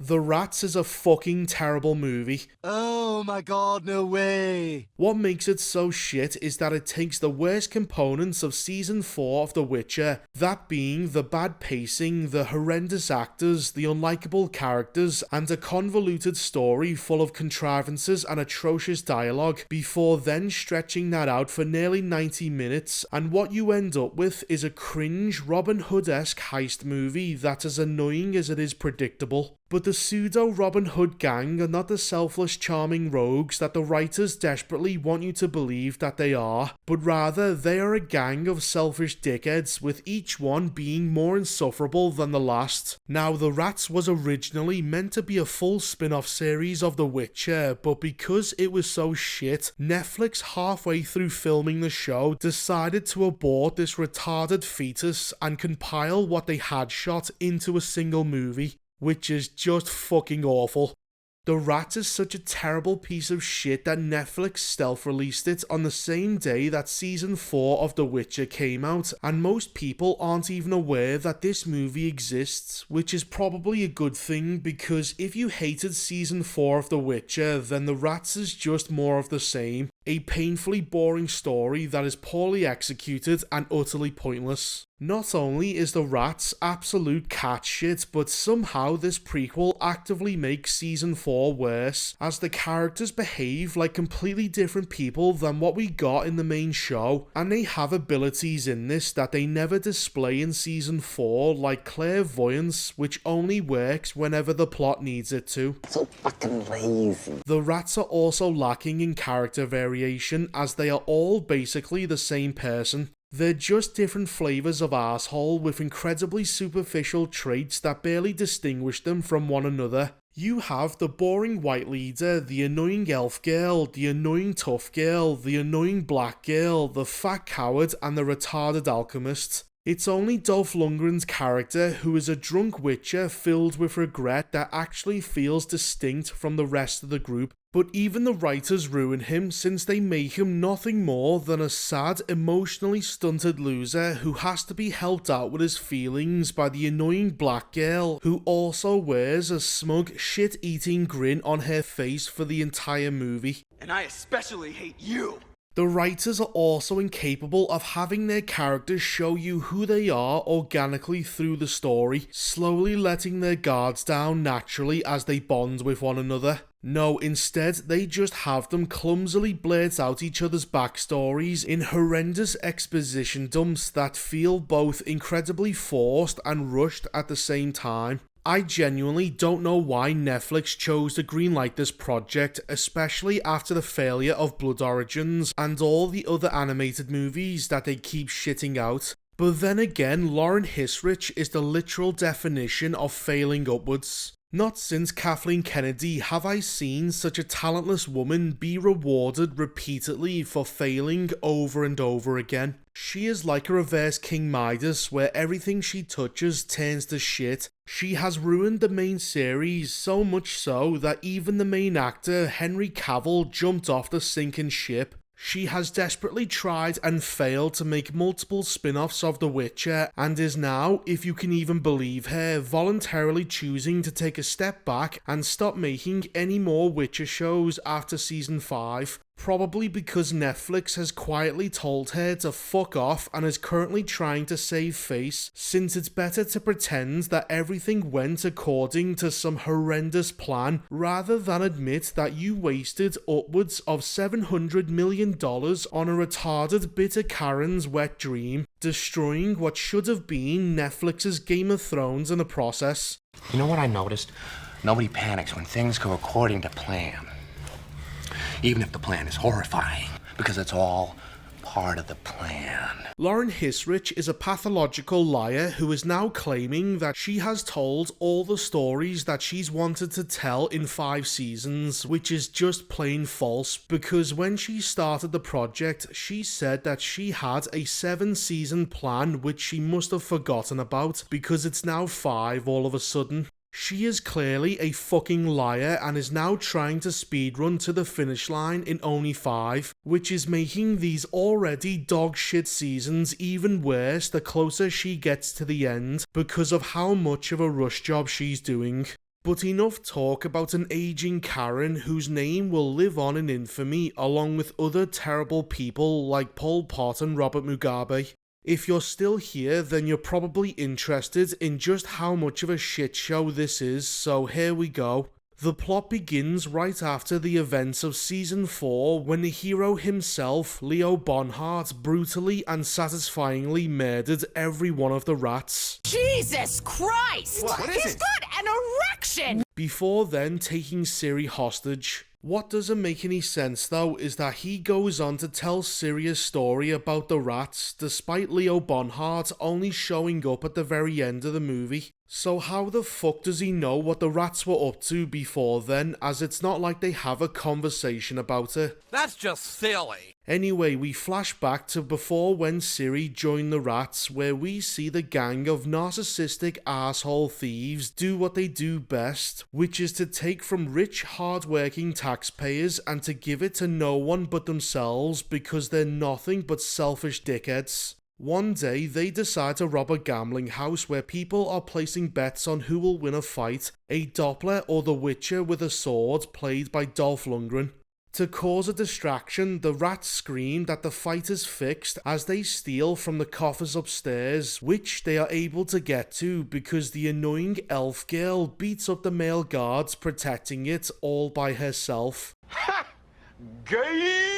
The Rats is a fucking terrible movie. Oh my god, no way! What makes it so shit is that it takes the worst components of season 4 of The Witcher, that being the bad pacing, the horrendous actors, the unlikable characters, and a convoluted story full of contrivances and atrocious dialogue, before then stretching that out for nearly 90 minutes, and what you end up with is a cringe Robin Hood-esque heist movie that's as annoying as it is predictable. But the pseudo-Robin Hood gang are not the selfless, charming rogues that the writers desperately want you to believe that they are, but rather they are a gang of selfish dickheads, with each one being more insufferable than the last. Now, The Rats was originally meant to be a full spin-off series of The Witcher, but because it was so shit, Netflix halfway through filming the show decided to abort this retarded fetus and compile what they had shot into a single movie, which is just fucking awful. The Rat is such a terrible piece of shit that Netflix stealth-released it on the same day that season 4 of The Witcher came out, and most people aren't even aware that this movie exists, which is probably a good thing, because if you hated season 4 of The Witcher, then The Rats is just more of the same, a painfully boring story that is poorly executed and utterly pointless. Not only is The Rats absolute cat shit, but somehow this prequel actively makes season 4 worse, as the characters behave like completely different people than what we got in the main show, and they have abilities in this that they never display in season 4, like clairvoyance, which only works whenever the plot needs it to. So fucking lazy. The Rats are also lacking in character variation, as they are all basically the same person. They're just different flavours of arsehole with incredibly superficial traits that barely distinguish them from one another. You have the boring white leader, the annoying elf girl, the annoying tough girl, the annoying black girl, the fat coward, and the retarded alchemist. It's only Dolph Lundgren's character, who is a drunk witcher filled with regret, that actually feels distinct from the rest of the group. But even the writers ruin him, since they make him nothing more than a sad, emotionally stunted loser who has to be helped out with his feelings by the annoying black girl, who also wears a smug, shit-eating grin on her face for the entire movie. And I especially hate you! The writers are also incapable of having their characters show you who they are organically through the story, slowly letting their guards down naturally as they bond with one another. No, instead, they just have them clumsily blurt out each other's backstories in horrendous exposition dumps that feel both incredibly forced and rushed at the same time. I genuinely don't know why Netflix chose to greenlight this project, especially after the failure of Blood Origins and all the other animated movies that they keep shitting out. But then again, Lauren Hisrich is the literal definition of failing upwards. Not since Kathleen Kennedy have I seen such a talentless woman be rewarded repeatedly for failing over and over again. She is like a reverse King Midas, where everything she touches turns to shit. She has ruined the main series, so much so that even the main actor, Henry Cavill, jumped off the sinking ship. She has desperately tried and failed to make multiple spin-offs of The Witcher, and is now, if you can even believe her, voluntarily choosing to take a step back and stop making any more Witcher shows after season 5. Probably because Netflix has quietly told her to fuck off and is currently trying to save face, since it's better to pretend that everything went according to some horrendous plan rather than admit that you wasted upwards of $700 million on a retarded bitter Karen's wet dream, destroying what should have been Netflix's Game of Thrones in the process. You know what I noticed? Nobody panics when things go according to plan. Even if the plan is horrifying, because it's all part of the plan. Lauren Hisrich is a pathological liar who is now claiming that she has told all the stories that she's wanted to tell in 5 seasons, which is just plain false, because when she started the project, she said that she had a 7-season plan which she must have forgotten about, because it's now 5 all of a sudden. She is clearly a fucking liar and is now trying to speedrun to the finish line in only 5, which is making these already dog shit seasons even worse the closer she gets to the end because of how much of a rush job she's doing. But enough talk about an aging Karen whose name will live on in infamy along with other terrible people like Pol Pot and Robert Mugabe. If you're still here, then you're probably interested in just how much of a shit show this is, so here we go. The plot begins right after the events of Season 4 when the hero himself, Leo Bonhart, brutally and satisfyingly murdered every one of the rats. Jesus Christ! What is He's it? got an erection! Before then taking Siri hostage. What doesn't make any sense though is that he goes on to tell Siri's story about the rats despite Leo Bonhart only showing up at the very end of the movie. So how the fuck does he know what the rats were up to before then, as it's not like they have a conversation about it? That's just silly. Anyway, we flash back to before when Siri joined the rats, where we see the gang of narcissistic asshole thieves do what they do best, which is to take from rich, hard-working taxpayers and to give it to no one but themselves because they're nothing but selfish dickheads. One day, they decide to rob a gambling house where people are placing bets on who will win a fight, a Doppler or the Witcher with a sword played by Dolph Lundgren. To cause a distraction, the rats scream that the fight is fixed as they steal from the coffers upstairs, which they are able to get to because the annoying elf girl beats up the male guards protecting it all by herself. Gay!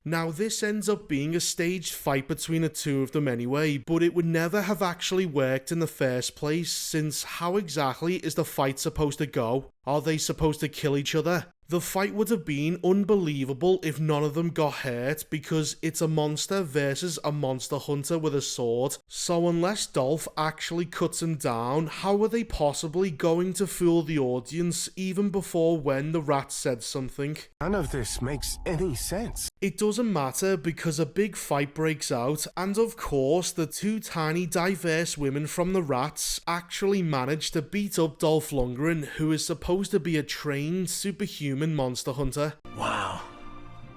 Now this ends up being a staged fight between the two of them anyway, but it would never have actually worked in the first place, since how exactly is the fight supposed to go? Are they supposed to kill each other? The fight would have been unbelievable if none of them got hurt, because it's a monster versus a monster hunter with a sword, so unless Dolph actually cuts him down, how are they possibly going to fool the audience even before when the rat said something? None of this makes any sense. It doesn't matter because a big fight breaks out, and of course the two tiny diverse women from the rats actually manage to beat up Dolph Lundgren, who is supposed to be a trained superhuman monster hunter. Wow.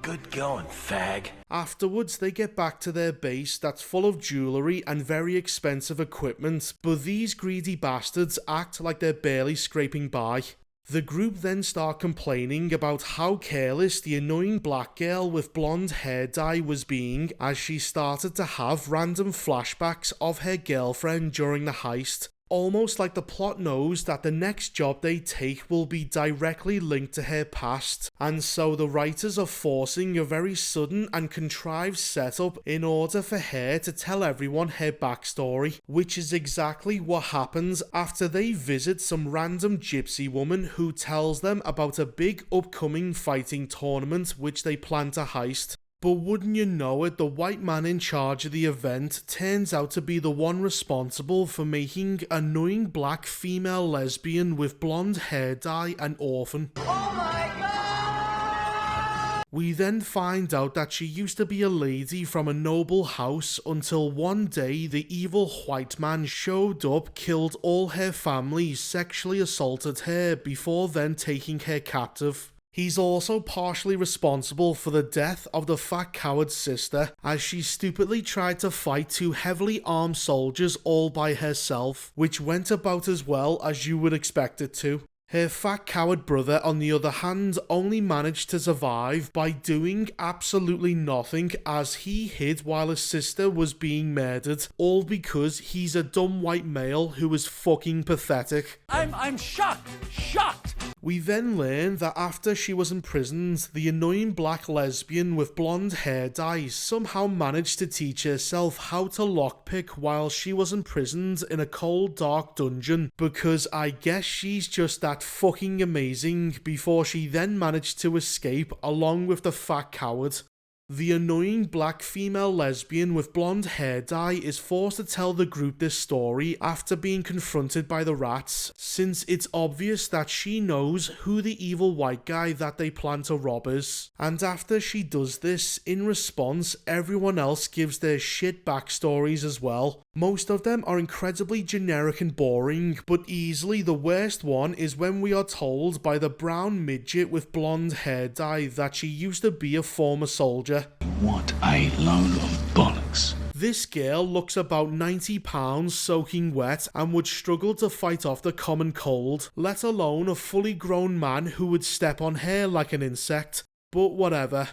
Good going, fag. Afterwards, they get back to their base that's full of jewellery and very expensive equipment, but these greedy bastards act like they're barely scraping by. The group then start complaining about how careless the annoying black girl with blonde hair dye was being as she started to have random flashbacks of her girlfriend during the heist. Almost like the plot knows that the next job they take will be directly linked to her past, and so the writers are forcing a very sudden and contrived setup in order for her to tell everyone her backstory, which is exactly what happens after they visit some random gypsy woman who tells them about a big upcoming fighting tournament which they plan to heist. But wouldn't you know it, the white man in charge of the event turns out to be the one responsible for making an annoying black female lesbian with blonde hair dye an orphan. Oh my god! We then find out that she used to be a lady from a noble house until one day the evil white man showed up, killed all her family, sexually assaulted her before then taking her captive. He's also partially responsible for the death of the fat coward's sister, as she stupidly tried to fight two heavily armed soldiers all by herself, which went about as well as you would expect it to. Her fat coward brother, on the other hand, only managed to survive by doing absolutely nothing as he hid while his sister was being murdered, all because he's a dumb white male who is fucking pathetic. I'm shocked. We then learn that after she was imprisoned, the annoying black lesbian with blonde hair dye somehow managed to teach herself how to lockpick while she was imprisoned in a cold dark dungeon, because I guess she's just that fucking amazing, before she then managed to escape along with the fat coward. The annoying black female lesbian with blonde hair dye is forced to tell the group this story after being confronted by the rats, since it's obvious that she knows who the evil white guy that they plan to rob is. And after she does this, in response, everyone else gives their shit backstories as well. Most of them are incredibly generic and boring, but easily the worst one is when we are told by the brown midget with blonde hair dye that she used to be a former soldier. What a load of bollocks. This girl looks about 90 pounds soaking wet and would struggle to fight off the common cold, let alone a fully grown man who would step on her like an insect. But whatever.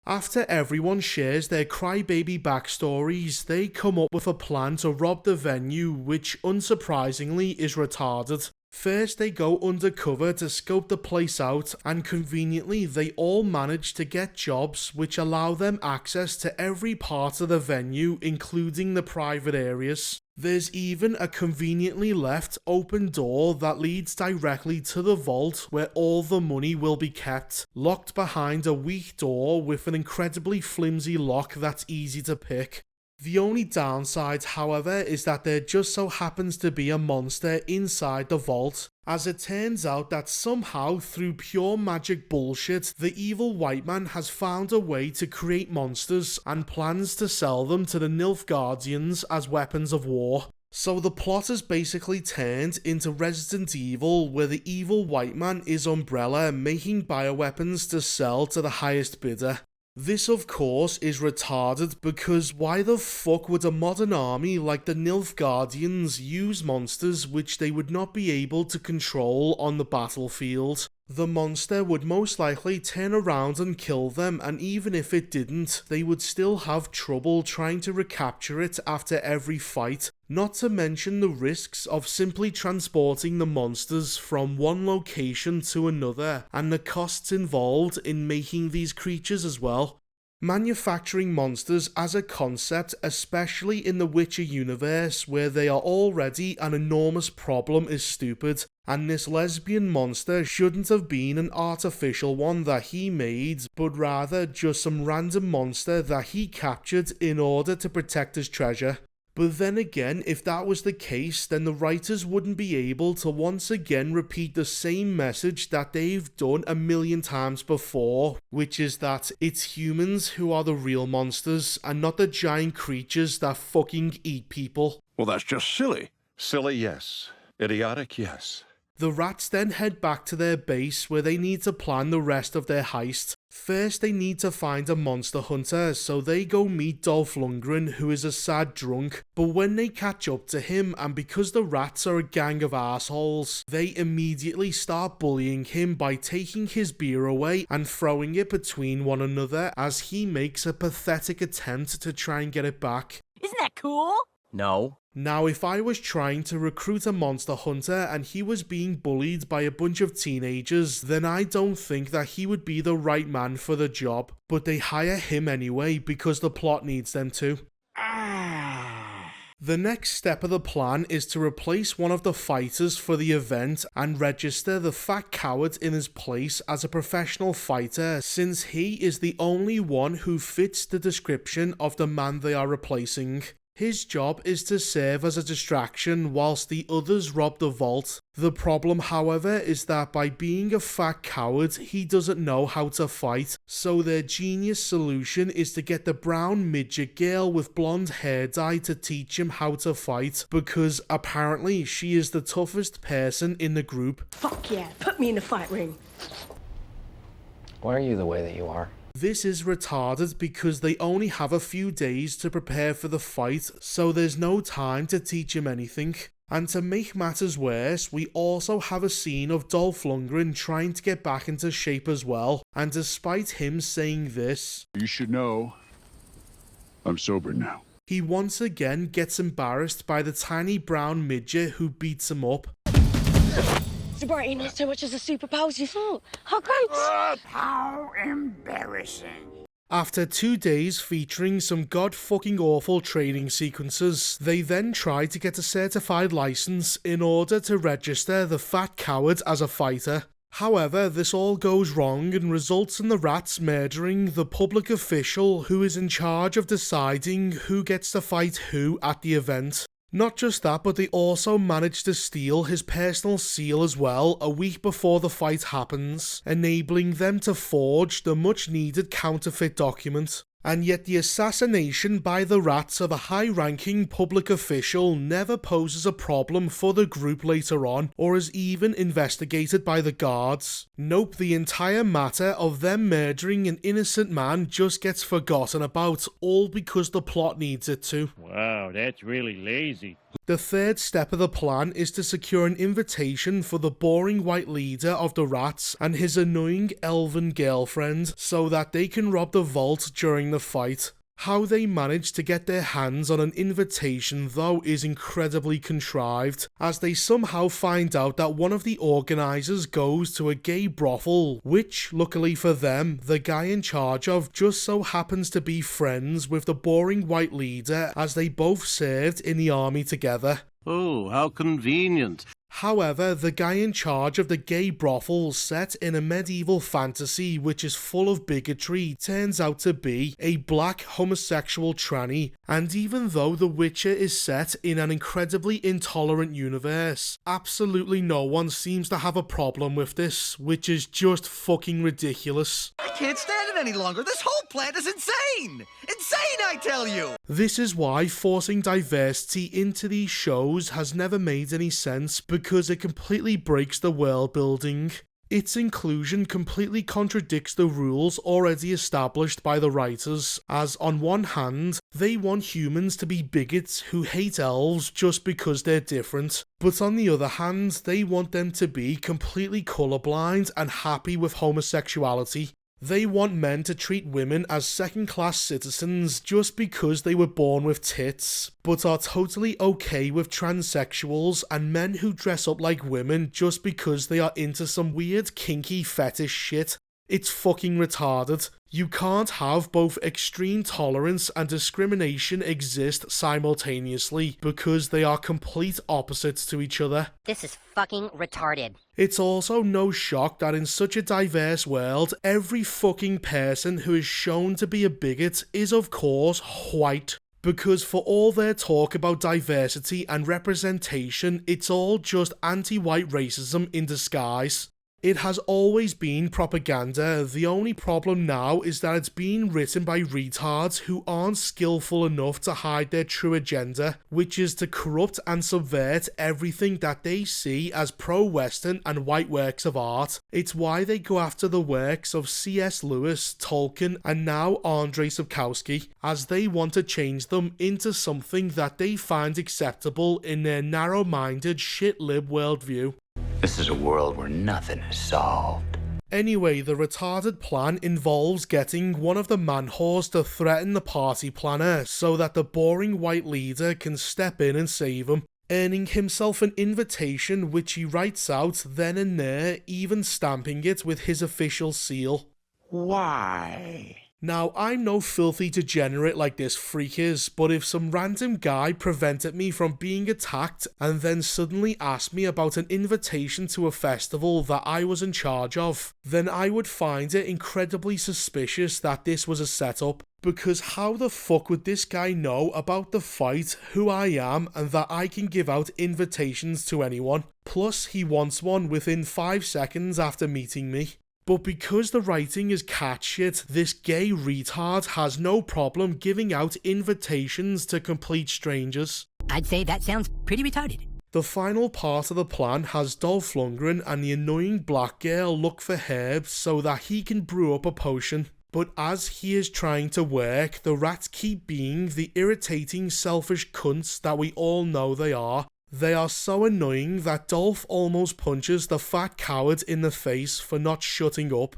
After everyone shares their crybaby backstories, they come up with a plan to rob the venue, which unsurprisingly is retarded. First they go undercover to scope the place out, and conveniently they all manage to get jobs which allow them access to every part of the venue, including the private areas. There's even a conveniently left open door that leads directly to the vault where all the money will be kept, locked behind a weak door with an incredibly flimsy lock that's easy to pick. The only downside, however, is that there just so happens to be a monster inside the vault, as it turns out that somehow through pure magic bullshit, the evil white man has found a way to create monsters and plans to sell them to the Nilfgaardians as weapons of war. So the plot has basically turned into Resident Evil, where the evil white man is Umbrella making bioweapons to sell to the highest bidder. This of course is retarded because why the fuck would a modern army like the Nilfgaardians use monsters which they would not be able to control on the battlefield? The monster would most likely turn around and kill them, and even if it didn't, they would still have trouble trying to recapture it after every fight, not to mention the risks of simply transporting the monsters from one location to another, and the costs involved in making these creatures as well. Manufacturing monsters as a concept, especially in the Witcher universe where they are already an enormous problem, is stupid, and this lesbian monster shouldn't have been an artificial one that he made, but rather just some random monster that he captured in order to protect his treasure. But then again, if that was the case, then the writers wouldn't be able to once again repeat the same message that they've done a million times before, which is that it's humans who are the real monsters and not the giant creatures that fucking eat people. Well, that's just silly. Silly, yes. Idiotic, yes. The rats then head back to their base where they need to plan the rest of their heist. First they need to find a monster hunter, so they go meet Dolph Lundgren, who is a sad drunk, but when they catch up to him, and because the rats are a gang of assholes, they immediately start bullying him by taking his beer away and throwing it between one another as he makes a pathetic attempt to try and get it back. Isn't that cool? No. Now, if I was trying to recruit a monster hunter and he was being bullied by a bunch of teenagers, then I don't think that he would be the right man for the job. But they hire him anyway because the plot needs them to. The next step of the plan is to replace one of the fighters for the event and register the fat coward in his place as a professional fighter, since he is the only one who fits the description of the man they are replacing. His job is to serve as a distraction whilst the others rob the vault. The problem, however, is that by being a fat coward, he doesn't know how to fight, so their genius solution is to get the brown midget girl with blonde hair dye to teach him how to fight, because apparently she is the toughest person in the group. Fuck yeah, put me in the fight ring. Why are you the way that you are? This is retarded because they only have a few days to prepare for the fight, so there's no time to teach him anything. And to make matters worse, we also have a scene of Dolph Lundgren trying to get back into shape as well, and despite him saying this, "You should know, I'm sober now," he once again gets embarrassed by the tiny brown midget who beats him up. Sobriety not so much as a superpower as you thought. How great! How embarrassing. After 2 days featuring some god-fucking awful training sequences, they then try to get a certified license in order to register the fat coward as a fighter. However, this all goes wrong and results in the rats murdering the public official who is in charge of deciding who gets to fight who at the event. Not just that, but they also manage to steal his personal seal as well a week before the fight happens, enabling them to forge the much needed counterfeit document. And yet the assassination by the rats of a high-ranking public official never poses a problem for the group later on, or is even investigated by the guards. Nope, the entire matter of them murdering an innocent man just gets forgotten about, all because the plot needs it to. Wow, that's really lazy. The third step of the plan is to secure an invitation for the boring white leader of the rats and his annoying elven girlfriend so that they can rob the vault during the fight. How they manage to get their hands on an invitation though is incredibly contrived, as they somehow find out that one of the organisers goes to a gay brothel, which, luckily for them, the guy in charge of just so happens to be friends with the boring white leader as they both served in the army together. Oh, how convenient. However, the guy in charge of the gay brothel set in a medieval fantasy which is full of bigotry turns out to be a black homosexual tranny, and even though The Witcher is set in an incredibly intolerant universe, absolutely no one seems to have a problem with this, which is just fucking ridiculous. I can't stand it any longer. This whole plan is insane! Insane, I tell you! This is why forcing diversity into these shows has never made any sense, because it completely breaks the world building. Its inclusion completely contradicts the rules already established by the writers, as on one hand, they want humans to be bigots who hate elves just because they're different, but on the other hand, they want them to be completely colourblind and happy with homosexuality. They want men to treat women as second-class citizens just because they were born with tits, but are totally okay with transsexuals and men who dress up like women just because they are into some weird kinky fetish shit. It's fucking retarded. You can't have both extreme tolerance and discrimination exist simultaneously because they are complete opposites to each other. This is fucking retarded. It's also no shock that in such a diverse world, every fucking person who is shown to be a bigot is of course white. Because for all their talk about diversity and representation, it's all just anti-white racism in disguise. It has always been propaganda. The only problem now is that it's being written by retards who aren't skillful enough to hide their true agenda, which is to corrupt and subvert everything that they see as pro-Western and white works of art. It's why they go after the works of C.S. Lewis, Tolkien, and now Andrzej Sapkowski, as they want to change them into something that they find acceptable in their narrow-minded shit-lib worldview. This is a world where nothing is solved. Anyway, the retarded plan involves getting one of the man-whores to threaten the party planner so that the boring white leader can step in and save him, earning himself an invitation which he writes out then and there, even stamping it with his official seal. Why? Now, I'm no filthy degenerate like this freak is, but if some random guy prevented me from being attacked and then suddenly asked me about an invitation to a festival that I was in charge of, then I would find it incredibly suspicious that this was a setup, because how the fuck would this guy know about the fight, who I am, and that I can give out invitations to anyone? Plus, he wants one within 5 seconds after meeting me. But because the writing is cat shit, this gay retard has no problem giving out invitations to complete strangers. I'd say that sounds pretty retarded. The final part of the plan has Dolph Lundgren and the annoying black girl look for herbs so that he can brew up a potion. But as he is trying to work, the rats keep being the irritating, selfish cunts that we all know they are. They are so annoying that Dolph almost punches the fat coward in the face for not shutting up.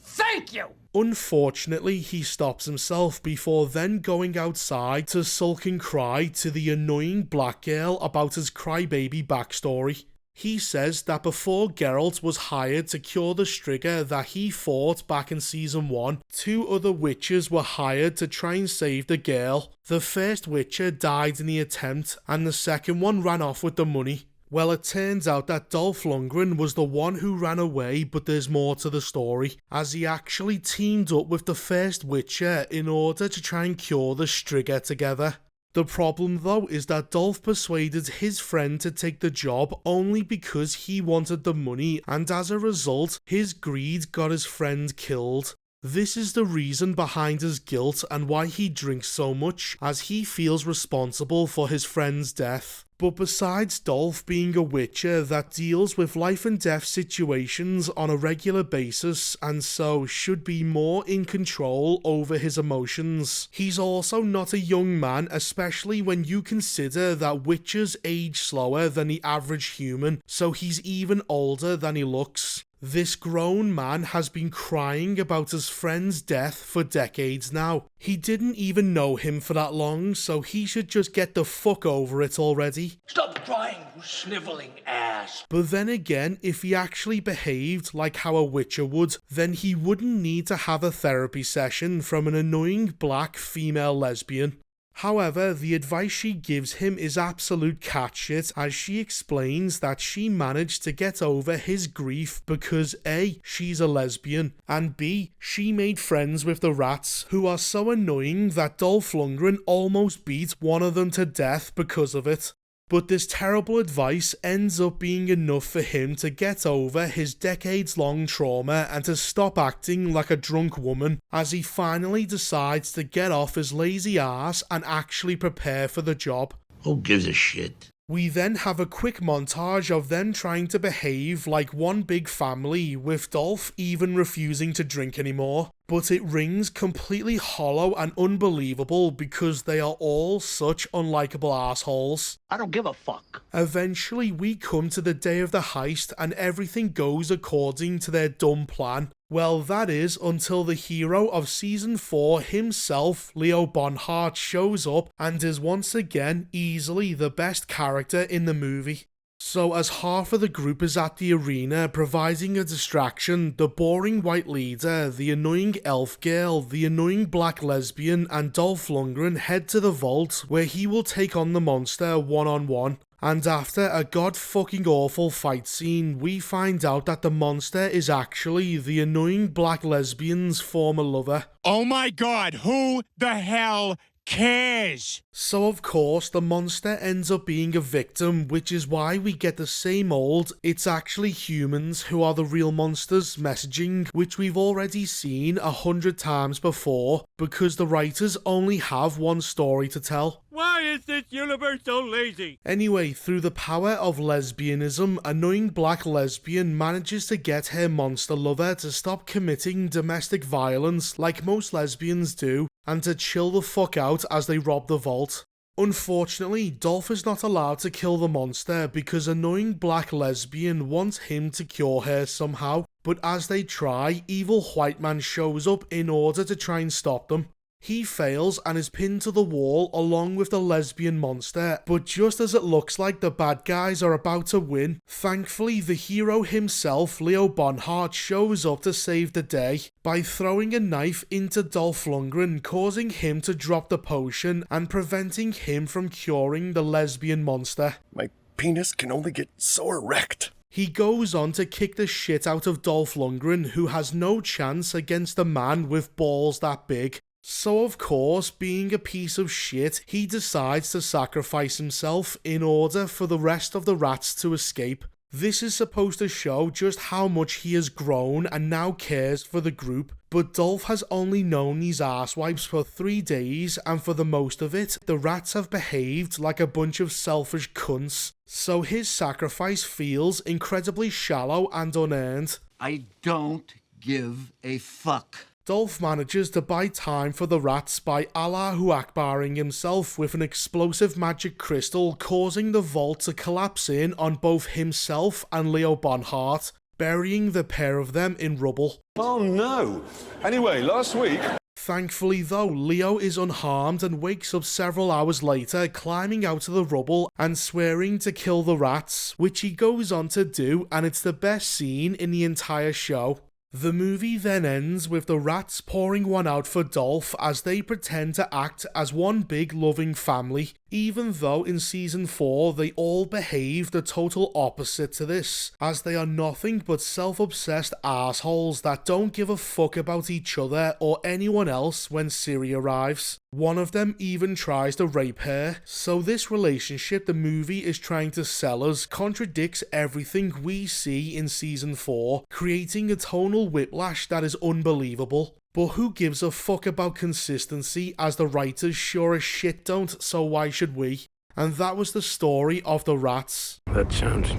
Thank you! Unfortunately, he stops himself before then going outside to sulk and cry to the annoying black girl about his crybaby backstory. He says that before Geralt was hired to cure the Striga that he fought back in Season 1, 2 other witches were hired to try and save the girl. The first witcher died in the attempt, and the second one ran off with the money. Well, it turns out that Dolph Lundgren was the one who ran away, but there's more to the story, as he actually teamed up with the first witcher in order to try and cure the Striga together. The problem though is that Dolph persuaded his friend to take the job only because he wanted the money, and as a result, his greed got his friend killed. This is the reason behind his guilt and why he drinks so much, as he feels responsible for his friend's death. But besides Dolph being a Witcher that deals with life and death situations on a regular basis and so should be more in control over his emotions, he's also not a young man, especially when you consider that Witchers age slower than the average human, so he's even older than he looks. This grown man has been crying about his friend's death for decades now. He didn't even know him for that long, so he should just get the fuck over it already. Stop crying, you sniveling ass. But then again, if he actually behaved like how a Witcher would, then he wouldn't need to have a therapy session from an annoying black female lesbian. However, the advice she gives him is absolute catshit, as she explains that she managed to get over his grief because A, she's a lesbian, and B, she made friends with the rats, who are so annoying that Dolph Lundgren almost beat one of them to death because of it. But this terrible advice ends up being enough for him to get over his decades-long trauma and to stop acting like a drunk woman, as he finally decides to get off his lazy ass and actually prepare for the job. Who gives a shit? We then have a quick montage of them trying to behave like one big family, with Dolph even refusing to drink anymore. But it rings completely hollow and unbelievable because they are all such unlikable assholes. I don't give a fuck. Eventually we come to the day of the heist and everything goes according to their dumb plan. Well, that is until the hero of season 4 himself, Leo Bonhart, shows up and is once again easily the best character in the movie. So as half of the group is at the arena providing a distraction, the boring white leader, the annoying elf girl, the annoying black lesbian and Dolph Lundgren head to the vault where he will take on the monster one-on-one. And after a god-fucking awful fight scene, we find out that the monster is actually the annoying black lesbian's former lover. Oh my god, who the hell cares? So of course the monster ends up being a victim, which is why we get the same old "it's actually humans who are the real monsters" messaging, which we've already seen 100 times before, because the writers only have one story to tell. Why is this universe so lazy? Anyway, through the power of lesbianism, annoying black lesbian manages to get her monster lover to stop committing domestic violence like most lesbians do, and to chill the fuck out as they rob the vault. Unfortunately, Dolph is not allowed to kill the monster because annoying black lesbian wants him to cure her somehow, but as they try, evil white man shows up in order to try and stop them. He fails and is pinned to the wall along with the lesbian monster, but just as it looks like the bad guys are about to win, thankfully the hero himself, Leo Bonhart, shows up to save the day by throwing a knife into Dolph Lundgren, causing him to drop the potion and preventing him from curing the lesbian monster. My penis can only get so erect. He goes on to kick the shit out of Dolph Lundgren, who has no chance against a man with balls that big. So of course, being a piece of shit, he decides to sacrifice himself in order for the rest of the rats to escape. This is supposed to show just how much he has grown and now cares for the group, but Dolph has only known these arsewipes for 3 days, and for the most of it, the rats have behaved like a bunch of selfish cunts, so his sacrifice feels incredibly shallow and unearned. I don't give a fuck. Dolph manages to buy time for the rats by Allahu Akbaring himself with an explosive magic crystal, causing the vault to collapse in on both himself and Leo Bonhart, burying the pair of them in rubble. Oh no! Anyway, last week... Thankfully though, Leo is unharmed and wakes up several hours later, climbing out of the rubble and swearing to kill the rats, which he goes on to do, and it's the best scene in the entire show. The movie then ends with the rats pouring one out for Dolph as they pretend to act as one big loving family, even though in season 4 they all behave the total opposite to this, as they are nothing but self-obsessed assholes that don't give a fuck about each other or anyone else when Siri arrives. One of them even tries to rape her, so this relationship the movie is trying to sell us contradicts everything we see in season 4, creating a tonal whiplash that is unbelievable. But who gives a fuck about consistency, as the writers sure as shit don't, so why should we? And that was the story of The Rats. That sounds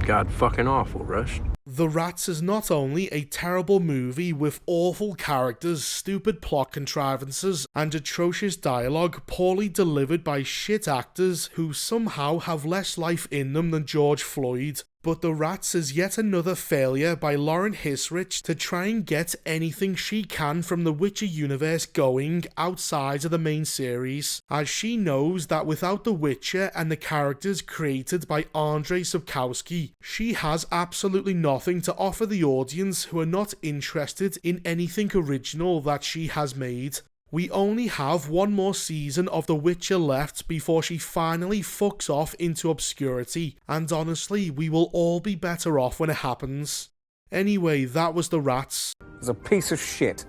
god fucking awful, Rush. The Rats is not only a terrible movie with awful characters, stupid plot contrivances, and atrocious dialogue poorly delivered by shit actors who somehow have less life in them than George Floyd, but The Rats is yet another failure by Lauren Hisrich to try and get anything she can from the Witcher universe going outside of the main series, as she knows that without The Witcher and the characters created by Andrzej Sapkowski, she has absolutely nothing to offer the audience who are not interested in anything original that she has made. We only have one more season of The Witcher left before she finally fucks off into obscurity, and honestly, we will all be better off when it happens. Anyway, that was The Rats. It's a piece of shit.